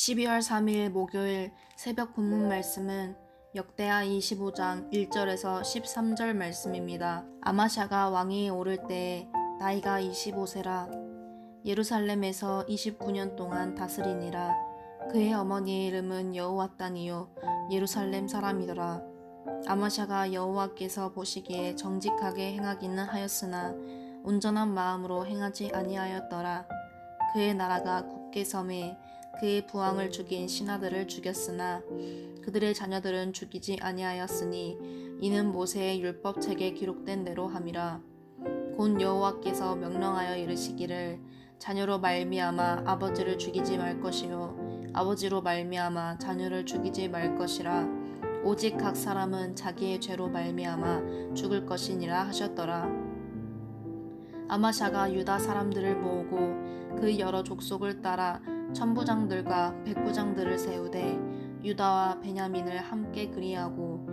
12월 3일 목요일 새벽 본문 말씀은 역대하 25장 1절에서 13절 말씀입니다. 아마샤가 왕위에 오를 때에 나이가 25세라 예루살렘에서 29년 동안 다스리니라. 그의 어머니의 이름은 여호와땅이요 예루살렘 사람이더라. 아마샤가 여호와께서 보시기에 정직하게 행하기는 하였으나 온전한 마음으로 행하지 아니하였더라. 그의 나라가 굳게 섬에 그의 부왕을 죽인 신하들을 죽였으나 그들의 자녀들은 죽이지 아니하였으니 이는 모세의 율법책에 기록된 대로 함이라. 곧 여호와께서 명령하여 이르시기를 자녀로 말미암아 아버지를 죽이지 말 것이요 아버지로 말미암아 자녀를 죽이지 말 것이라. 오직 각 사람은 자기의 죄로 말미암아 죽을 것이니라 하셨더라. 아마샤가 유다 사람들을 모으고 그 여러 족속을 따라 천부장들과 백부장들을 세우되 유다와 베냐민을 함께 그리하고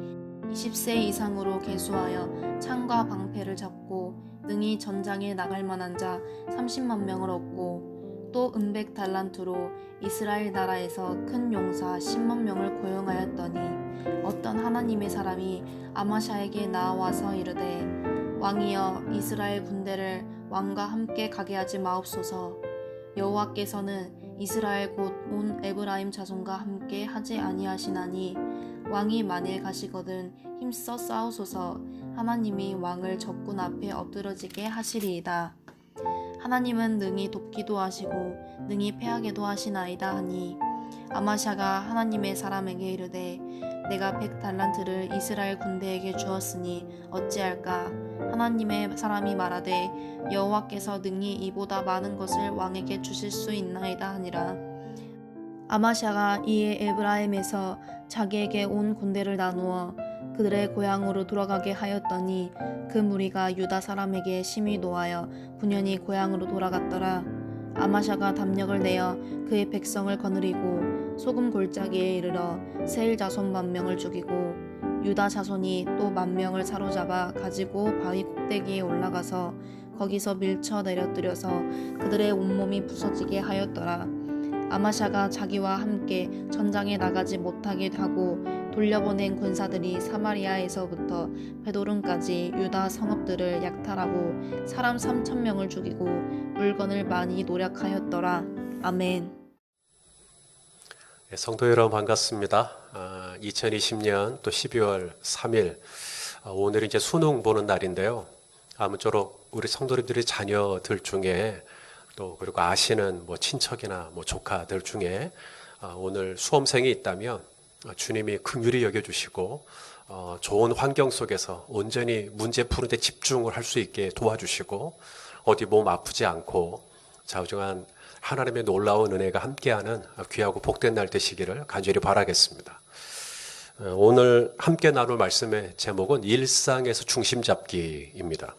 20세 이상으로 계수하여 창과 방패를 잡고 능히 전장에 나갈 만한 자 30만 명을 얻고 또 은백 달란트로 이스라엘 나라에서 큰 용사 10만 명을 고용하였더니 어떤 하나님의 사람이 아마샤에게 나와서 이르되 왕이여 이스라엘 군대를 왕과 함께 가게 하지 마옵소서. 여호와께서는 이스라엘 곧 온 에브라임 자손과 함께 하지 아니하시나니 왕이 만일 가시거든 힘써 싸우소서. 하나님이 왕을 적군 앞에 엎드러지게 하시리이다. 하나님은 능히 돕기도 하시고 능히 패하게도 하시나이다 하니 아마샤가 하나님의 사람에게 이르되 내가 100달란트를 이스라엘 군대에게 주었으니 어찌할까. 하나님의 사람이 말하되 여호와께서 능히 이보다 많은 것을 왕에게 주실 수 있나이다 하니라. 아마샤가 이에 에브라임에서 자기에게 온 군대를 나누어 그들의 고향으로 돌아가게 하였더니 그 무리가 유다 사람에게 심히 노하여 군연히 고향으로 돌아갔더라. 아마샤가 담력을 내어 그의 백성을 거느리고 소금 골짜기에 이르러 세일 자손 10,000명을 죽이고 유다 자손이 또 10,000명을 사로잡아 가지고 바위 꼭대기에 올라가서 거기서 밀쳐 내려뜨려서 그들의 온몸이 부서지게 하였더라. 아마샤가 자기와 함께 전장에 나가지 못하게 하고 돌려보낸 군사들이 사마리아에서부터 베도른까지 유다 성읍들을 약탈하고 사람 3,000명을 죽이고 물건을 많이 노략하였더라. 아멘. 성도 여러분 반갑습니다. 2020년 또 12월 3일 오늘은 이제 수능 보는 날인데요. 아무쪼록 우리 성도님들의 자녀들 중에 또 그리고 아시는 친척이나 조카들 중에 오늘 수험생이 있다면 주님이 긍휼히 여겨주시고 좋은 환경 속에서 온전히 문제 푸는데 집중을 할 수 있게 도와주시고 어디 몸 아프지 않고 자우정한 하나님의 놀라운 은혜가 함께하는 귀하고 복된 날 되시기를 간절히 바라겠습니다. 오늘 함께 나눌 말씀의 제목은 일상에서 중심 잡기입니다.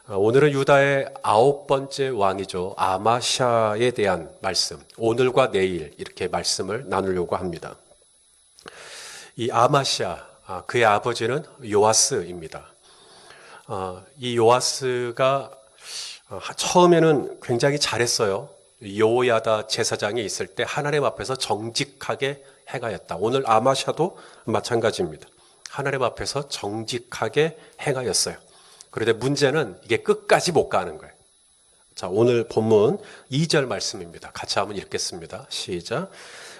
오늘은 유다의 9번째 왕이죠. 아마샤에 대한 말씀, 오늘과 내일 이렇게 말씀을 나누려고 합니다. 이 아마샤, 그의 아버지는 요아스입니다. 이 요아스가 처음에는 굉장히 잘했어요. 여호야다 제사장이 있을 때 하나님 앞에서 정직하게 행하였다. 오늘 아마샤도 마찬가지입니다. 하나님 앞에서 정직하게 행하였어요. 그런데 문제는 이게 끝까지 못 가는 거예요. 자, 오늘 본문 2절 말씀입니다. 같이 한번 읽겠습니다. 시작.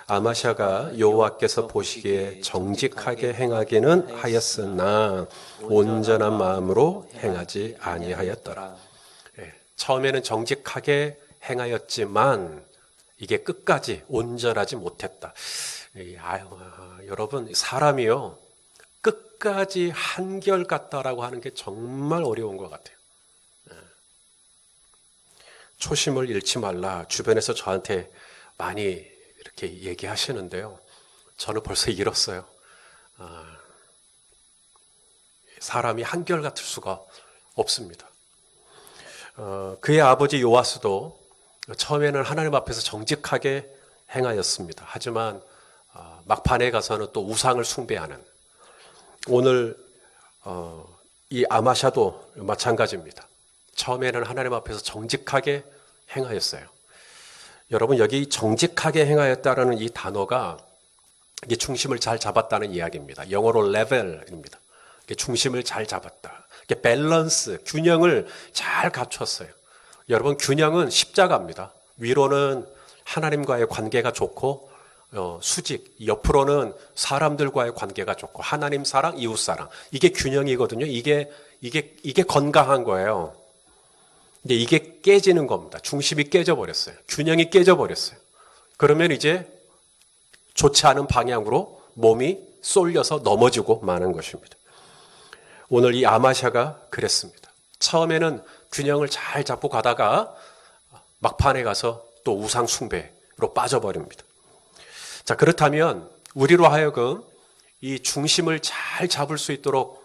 아마샤가 여호와께서 보시기에 정직하게 행하기는 하였으나 온전한 마음으로 행하지 아니하였더라. 처음에는 정직하게 행하였지만 이게 끝까지 온전하지 못했다. 여러분 사람이요 끝까지 한결같다라고 하는 게 정말 어려운 것 같아요. 초심을 잃지 말라. 주변에서 저한테 많이 이렇게 얘기하시는데요. 저는 벌써 잃었어요. 사람이 한결같을 수가 없습니다. 그의 아버지 요아스도 처음에는 하나님 앞에서 정직하게 행하였습니다. 하지만 막판에 가서는 또 우상을 숭배하는 오늘 이 아마샤도 마찬가지입니다. 처음에는 하나님 앞에서 정직하게 행하였어요. 여러분 여기 정직하게 행하였다라는 이 단어가 이게 중심을 잘 잡았다는 이야기입니다. 영어로 레벨입니다. 중심을 잘 잡았다. 밸런스, 균형을 잘 갖췄어요. 여러분 균형은 십자가입니다. 위로는 하나님과의 관계가 좋고 수직, 옆으로는 사람들과의 관계가 좋고 하나님 사랑, 이웃 사랑. 이게 균형이거든요. 이게 건강한 거예요. 근데 이게 깨지는 겁니다. 중심이 깨져버렸어요. 균형이 깨져버렸어요. 그러면 이제 좋지 않은 방향으로 몸이 쏠려서 넘어지고 마는 것입니다. 오늘 이 아마샤가 그랬습니다. 처음에는 균형을 잘 잡고 가다가 막판에 가서 또 우상 숭배로 빠져버립니다. 자, 그렇다면 우리로 하여금 이 중심을 잘 잡을 수 있도록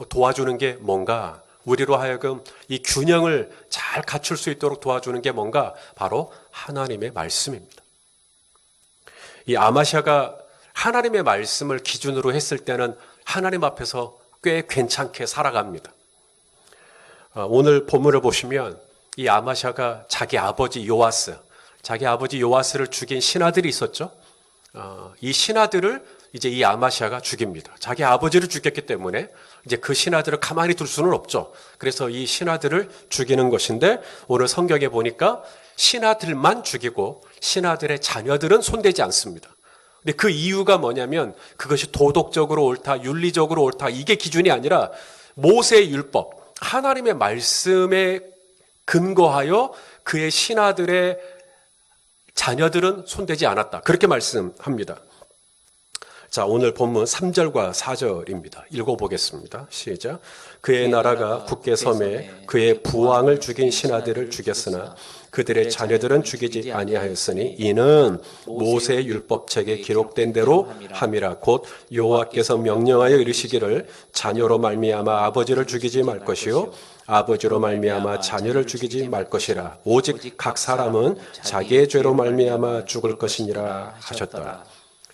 도와주는 게 뭔가? 우리로 하여금 이 균형을 잘 갖출 수 있도록 도와주는 게 뭔가? 바로 하나님의 말씀입니다. 이 아마샤가 하나님의 말씀을 기준으로 했을 때는 하나님 앞에서 꽤 괜찮게 살아갑니다. 오늘 본문을 보시면 이 아마샤가 자기 아버지 요아스를 죽인 신하들이 있었죠. 이 신하들을 이제 이 아마샤가 죽입니다. 자기 아버지를 죽였기 때문에 이제 그 신하들을 가만히 둘 수는 없죠. 그래서 이 신하들을 죽이는 것인데 오늘 성경에 보니까 신하들만 죽이고 신하들의 자녀들은 손대지 않습니다. 근데 그 이유가 뭐냐면 그것이 도덕적으로 옳다, 윤리적으로 옳다 이게 기준이 아니라 모세의 율법, 하나님의 말씀에 근거하여 그의 신하들의 자녀들은 손대지 않았다. 그렇게 말씀합니다. 자, 오늘 본문 3절과 4절입니다. 읽어보겠습니다. 시작. 그의 나라가 굳게 섬에 그의 부왕을 죽인 신하들을 죽였으나 그들의 자녀들은 죽이지 아니하였으니 이는 모세의 율법책에 기록된 대로 함이라. 곧 여호와께서 명령하여 이르시기를 자녀로 말미암아 아버지를 죽이지 말 것이요 아버지로 말미암아 자녀를 죽이지 말 것이라. 오직 각 사람은 자기의 죄로 말미암아 죽을 것이니라 하셨더라.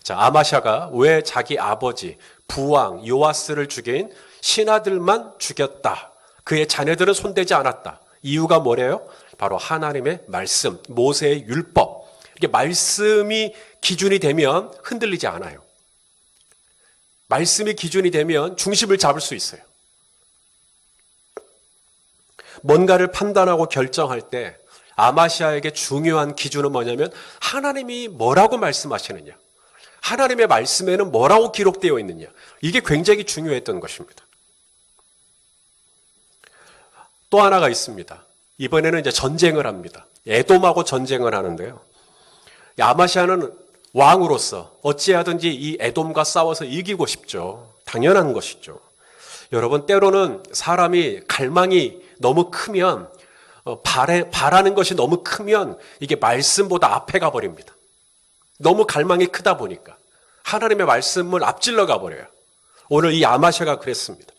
자, 아마샤가 왜 자기 아버지 부왕 요아스를 죽인 신하들만 죽였다. 그의 자녀들은 손대지 않았다. 이유가 뭐래요? 바로 하나님의 말씀, 모세의 율법. 이게 말씀이 기준이 되면 흔들리지 않아요. 말씀이 기준이 되면 중심을 잡을 수 있어요. 뭔가를 판단하고 결정할 때 아마시아에게 중요한 기준은 뭐냐면 하나님이 뭐라고 말씀하시느냐. 하나님의 말씀에는 뭐라고 기록되어 있느냐. 이게 굉장히 중요했던 것입니다. 또 하나가 있습니다. 이번에는 이제 전쟁을 합니다. 에돔하고 전쟁을 하는데요. 아마시아는 왕으로서 어찌하든지 이 에돔과 싸워서 이기고 싶죠. 당연한 것이죠. 여러분, 때로는 사람이 갈망이 너무 크면 바라는 것이 너무 크면 이게 말씀보다 앞에 가버립니다. 너무 갈망이 크다 보니까 하나님의 말씀을 앞질러 가버려요. 오늘 이 아마샤가 그랬습니다.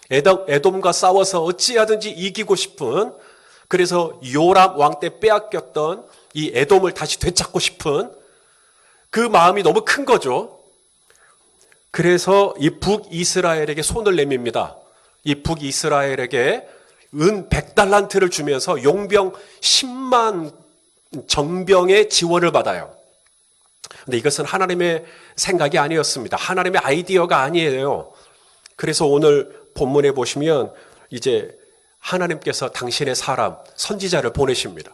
에돔과 싸워서 어찌하든지 이기고 싶은, 그래서 요람 왕 때 빼앗겼던 이 에돔을 다시 되찾고 싶은 그 마음이 너무 큰 거죠. 그래서 이 북이스라엘에게 손을 내밉니다. 이 북이스라엘에게 은 100달란트를 주면서 용병 10만 정병의 지원을 받아요. 근데 이것은 하나님의 생각이 아니었습니다. 하나님의 아이디어가 아니에요. 그래서 오늘 본문에 보시면 이제 하나님께서 당신의 사람, 선지자를 보내십니다.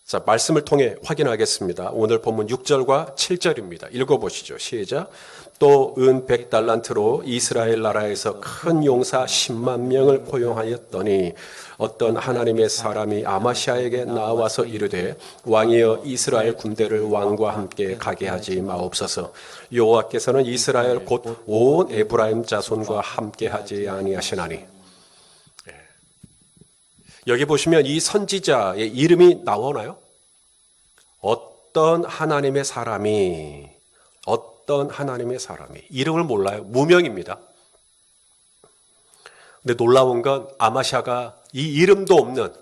자, 말씀을 통해 확인하겠습니다. 오늘 본문 6절과 7절입니다. 읽어보시죠. 시작. 또 은 100달란트로 이스라엘 나라에서 큰 용사 10만 명을 고용하였더니 어떤 하나님의 사람이 아마시아에게 나와서 이르되 왕이여 이스라엘 군대를 왕과 함께 가게 하지 마옵소서. 여호와께서는 이스라엘 곧 온 에브라임 자손과 함께 하지 아니하시나니. 여기 보시면 이 선지자의 이름이 나오나요? 어떤 하나님의 사람이 이름을 몰라요. 무명입니다. 근데 놀라운 건 아마샤가 이 이름도 없는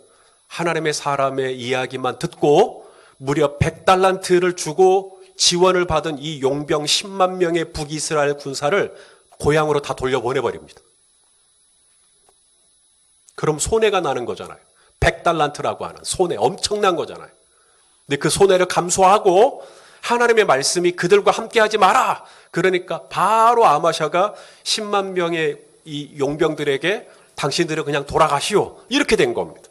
하나님의 사람의 이야기만 듣고 무려 100달란트를 주고 지원을 받은 이 용병 10만 명의 북이스라엘 군사를 고향으로 다 돌려보내버립니다. 그럼 손해가 나는 거잖아요. 100달란트라고 하는 손해, 엄청난 거잖아요. 근데 그 손해를 감수하고 하나님의 말씀이 그들과 함께하지 마라. 그러니까 바로 아마샤가 10만 명의 이 용병들에게 당신들은 그냥 돌아가시오. 이렇게 된 겁니다.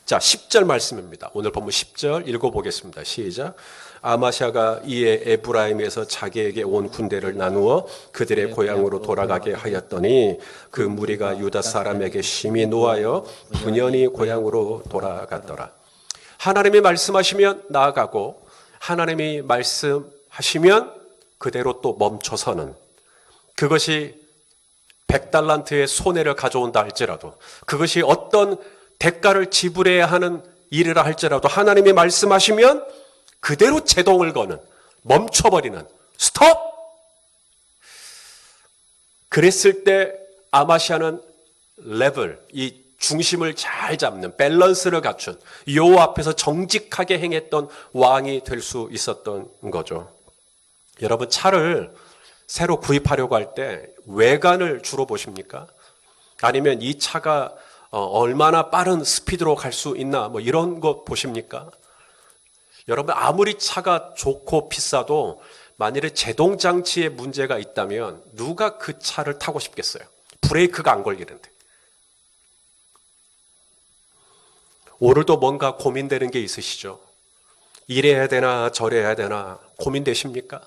자, 10절 말씀입니다. 오늘 본문 10절 읽어보겠습니다. 시작. 아마샤가 이에 에브라임에서 자기에게 온 군대를 나누어 그들의 고향으로 돌아가게 하였더니 그 무리가 유다 사람에게 심히 노하여 분연히 고향으로 돌아갔더라. 하나님이 말씀하시면 나아가고 하나님이 말씀하시면 그대로 또 멈춰서는, 그것이 100달란트의 손해를 가져온다 할지라도, 그것이 어떤 대가를 지불해야 하는 일이라 할지라도 하나님이 말씀하시면 그대로 제동을 거는, 멈춰버리는, 스톱! 그랬을 때 아마시아는 레벨, 이 중심을 잘 잡는, 밸런스를 갖춘, 여호와 앞에서 정직하게 행했던 왕이 될 수 있었던 거죠. 여러분, 차를 새로 구입하려고 할 때 외관을 주로 보십니까? 아니면 이 차가 얼마나 빠른 스피드로 갈 수 있나, 뭐 이런 거 보십니까? 여러분, 아무리 차가 좋고 비싸도 만일에 제동 장치에 문제가 있다면 누가 그 차를 타고 싶겠어요? 브레이크가 안 걸리는데. 오늘도 뭔가 고민되는 게 있으시죠? 이래야 되나 저래야 되나 고민되십니까?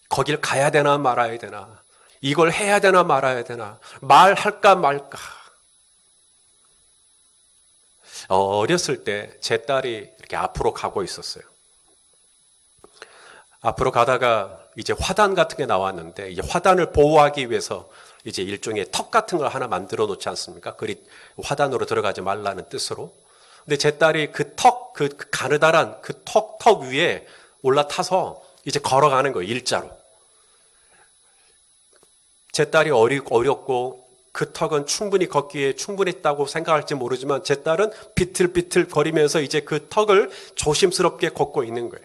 거길 가야 되나 말아야 되나, 이걸 해야 되나 말아야 되나, 말할까 말까. 어렸을 때 제 딸이 이렇게 앞으로 가고 있었어요. 앞으로 가다가 이제 화단 같은 게 나왔는데, 이제 화단을 보호하기 위해서 이제 일종의 턱 같은 걸 하나 만들어 놓지 않습니까? 그리 화단으로 들어가지 말라는 뜻으로. 근데 제 딸이 그 가느다란 그 턱 위에 올라타서 이제 걸어가는 거예요, 일자로. 제 딸이 어렸고 그 턱은 충분히 걷기에 충분했다고 생각할지 모르지만 제 딸은 비틀비틀 거리면서 이제 그 턱을 조심스럽게 걷고 있는 거예요.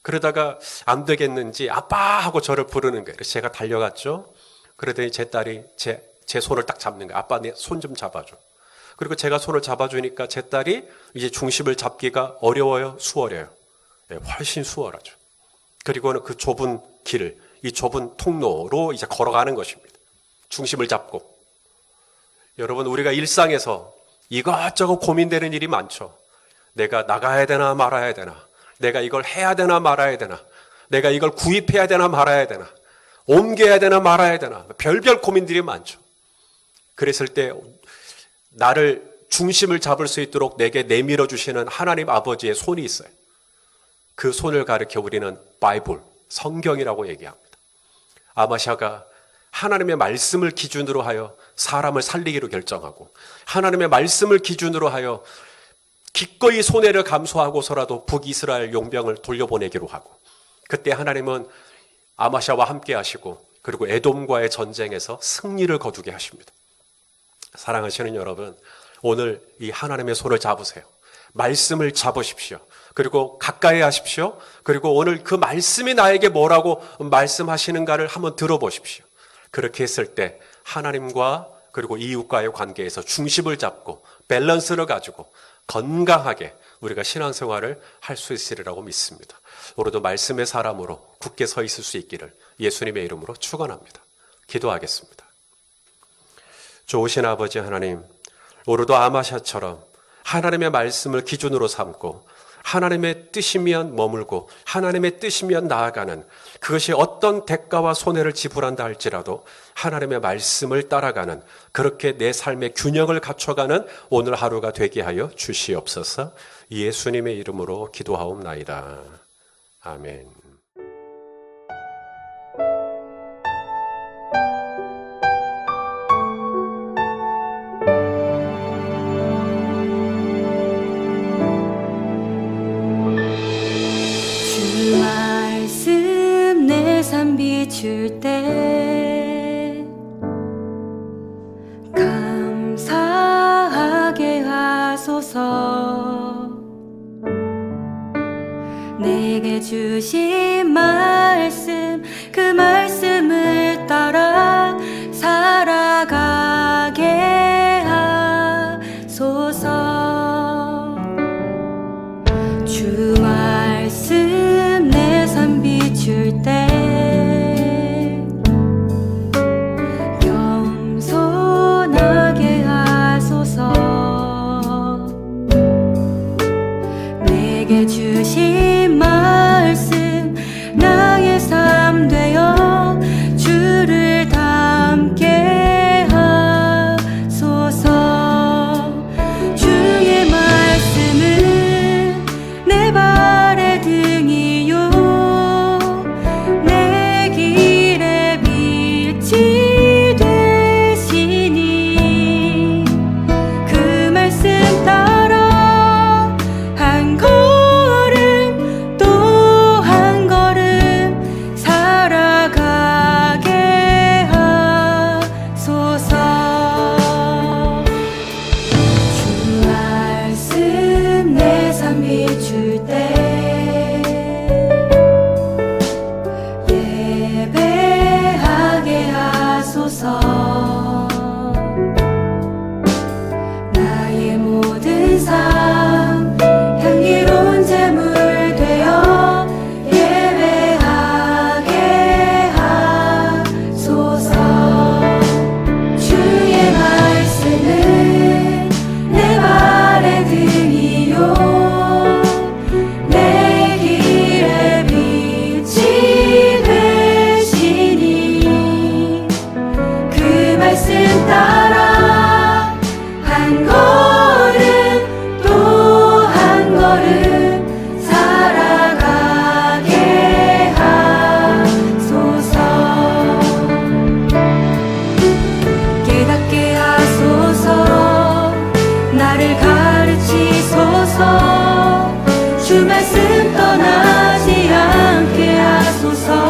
그러다가 안 되겠는지 아빠 하고 저를 부르는 거예요. 그래서 제가 달려갔죠. 그러더니 제 딸이 제 손을 딱 잡는 거예요. 아빠 내 손 좀 잡아줘. 그리고 제가 손을 잡아주니까 제 딸이 이제 중심을 잡기가 어려워요, 수월해요? 네, 훨씬 수월하죠. 그리고는 그 좁은 길을, 이 좁은 통로로 이제 걸어가는 것입니다. 중심을 잡고. 여러분, 우리가 일상에서 이것저것 고민되는 일이 많죠. 내가 나가야 되나 말아야 되나, 내가 이걸 해야 되나 말아야 되나, 내가 이걸 구입해야 되나 말아야 되나, 옮겨야 되나 말아야 되나, 별별 고민들이 많죠. 그랬을 때 나를 중심을 잡을 수 있도록 내게 내밀어 주시는 하나님 아버지의 손이 있어요. 그 손을 가리켜 우리는 바이블, 성경이라고 얘기합니다. 아마샤가 하나님의 말씀을 기준으로 하여 사람을 살리기로 결정하고, 하나님의 말씀을 기준으로 하여 기꺼이 손해를 감수하고서라도 북이스라엘 용병을 돌려보내기로 하고, 그때 하나님은 아마샤와 함께 하시고, 그리고 에돔과의 전쟁에서 승리를 거두게 하십니다. 사랑하시는 여러분, 오늘 이 하나님의 손을 잡으세요. 말씀을 잡으십시오. 그리고 가까이 하십시오. 그리고 오늘 그 말씀이 나에게 뭐라고 말씀하시는가를 한번 들어보십시오. 그렇게 했을 때 하나님과 그리고 이웃과의 관계에서 중심을 잡고 밸런스를 가지고 건강하게 우리가 신앙생활을 할 수 있으리라고 믿습니다. 오늘도 말씀의 사람으로 굳게 서 있을 수 있기를 예수님의 이름으로 축원합니다. 기도하겠습니다. 좋으신 아버지 하나님, 오늘도 아마샤처럼 하나님의 말씀을 기준으로 삼고 하나님의 뜻이면 머물고 하나님의 뜻이면 나아가는, 그것이 어떤 대가와 손해를 지불한다 할지라도 하나님의 말씀을 따라가는, 그렇게 내 삶의 균형을 갖춰가는 오늘 하루가 되게 하여 주시옵소서. 예수님의 이름으로 기도하옵나이다. 아멘. 비출 때 감사하게 하소서. 내게 주신 말씀, 그 말씀을 따라 살아가게 하소서. 주 말씀 내 삶 비출 때 겸손하게 하소서. 내게 주신 말씀 나의 삶 되어 주를 닮게 하소서. 주의 말씀은 내 발의 등이요 내 길의 빛이 되시니 그 말씀 따라 한 걸음 또 한 걸음 살아가게 하소서. 주 말씀 내 삶 비출 때 예배하게 하소서. 나의 모든 삶 향기로운 제물 되어 예배하게 하소서. 주의 말씀은 내 발의 등이요 내 길의 빛이 되시니 그 말씀 따라 한 걸음 또 한 걸음 살아가게 하소서. 깨닫게 하소서. 나를 가르치소서. 주 말씀 떠나지 않게 하소서.